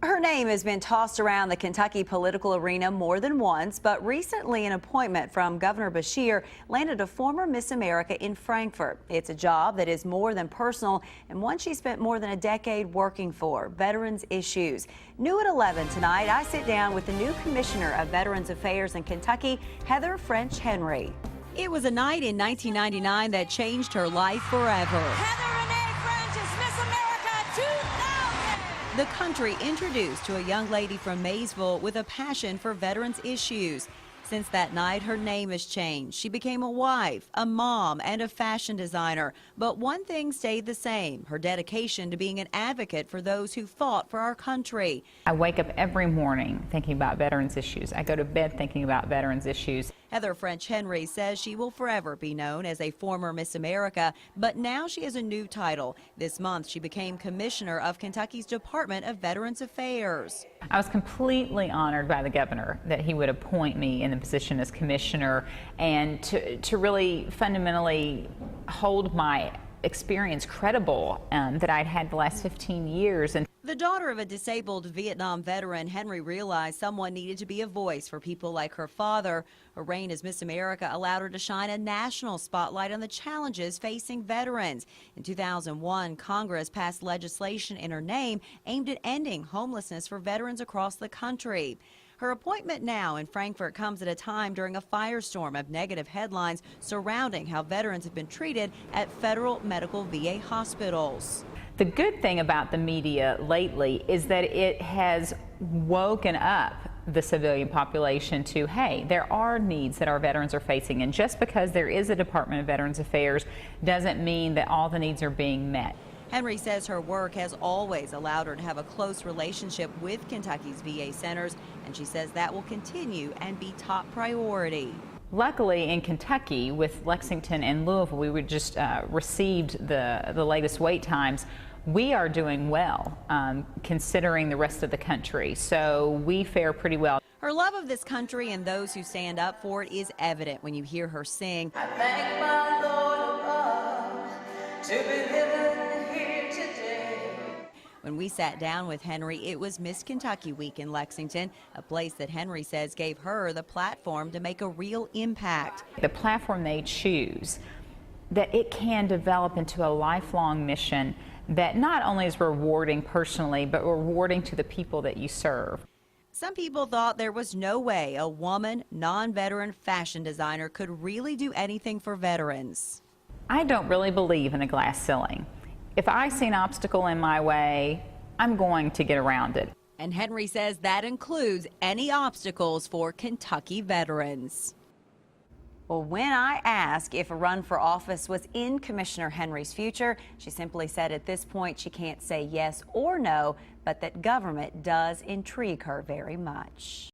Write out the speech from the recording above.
Her name has been tossed around the Kentucky political arena more than once, but recently an appointment from Governor Beshear landed a former Miss America in Frankfort. It's a job that is more than personal and one she spent more than a decade working for, veterans issues. New at 11 tonight, I sit down with the new Commissioner of Veterans Affairs in Kentucky, Heather French Henry. It was a night in 1999 that changed her life forever. The country introduced to a young lady from Maysville with a passion for veterans issues. Since that night, her name has changed. She became a wife, a mom, and a fashion designer. But one thing stayed the same, her dedication to being an advocate for those who fought for our country. I wake up every morning thinking about veterans issues. I go to bed thinking about veterans issues. Heather French Henry says she will forever be known as a former Miss America, but now she has a new title. This month, she became Commissioner of Kentucky's Department of Veterans Affairs. I was completely honored by the governor that he would appoint me in the position as commissioner and to really fundamentally hold my experience credible that I'd had the last 15 years. And the daughter of a disabled Vietnam veteran, Henry realized someone needed to be a voice for people like her father. Her reign as Miss America allowed her to shine a national spotlight on the challenges facing veterans. In 2001, Congress passed legislation in her name aimed at ending homelessness for veterans across the country. Her appointment now in Frankfort comes at a time during a firestorm of negative headlines surrounding how veterans have been treated at federal medical VA hospitals. The good thing about the media lately is that it has woken up the civilian population to, hey, there are needs that our veterans are facing, and just because there is a Department of Veterans Affairs doesn't mean that all the needs are being met. Henry says her work has always allowed her to have a close relationship with Kentucky's VA centers, and she says that will continue and be top priority. Luckily, in Kentucky, with Lexington and Louisville, we just received the latest wait times. We are doing well, considering the rest of the country, so we fare pretty well. Her love of this country and those who stand up for it is evident when you hear her sing, "I thank my Lord above to be living here today." When we sat down with Henry, it was Miss Kentucky Week in Lexington, a place that Henry says gave her the platform to make a real impact. The platform they choose, that it can develop into a lifelong mission that not only is rewarding personally, but rewarding to the people that you serve. Some people thought there was no way a woman, non-veteran fashion designer could really do anything for veterans. I don't really believe in a glass ceiling. If I see an obstacle in my way, I'm going to get around it. And Henry says that includes any obstacles for Kentucky veterans. Well, when I asked if a run for office was in Commissioner Henry's future, she simply said at this point she can't say yes or no, but that government does intrigue her very much.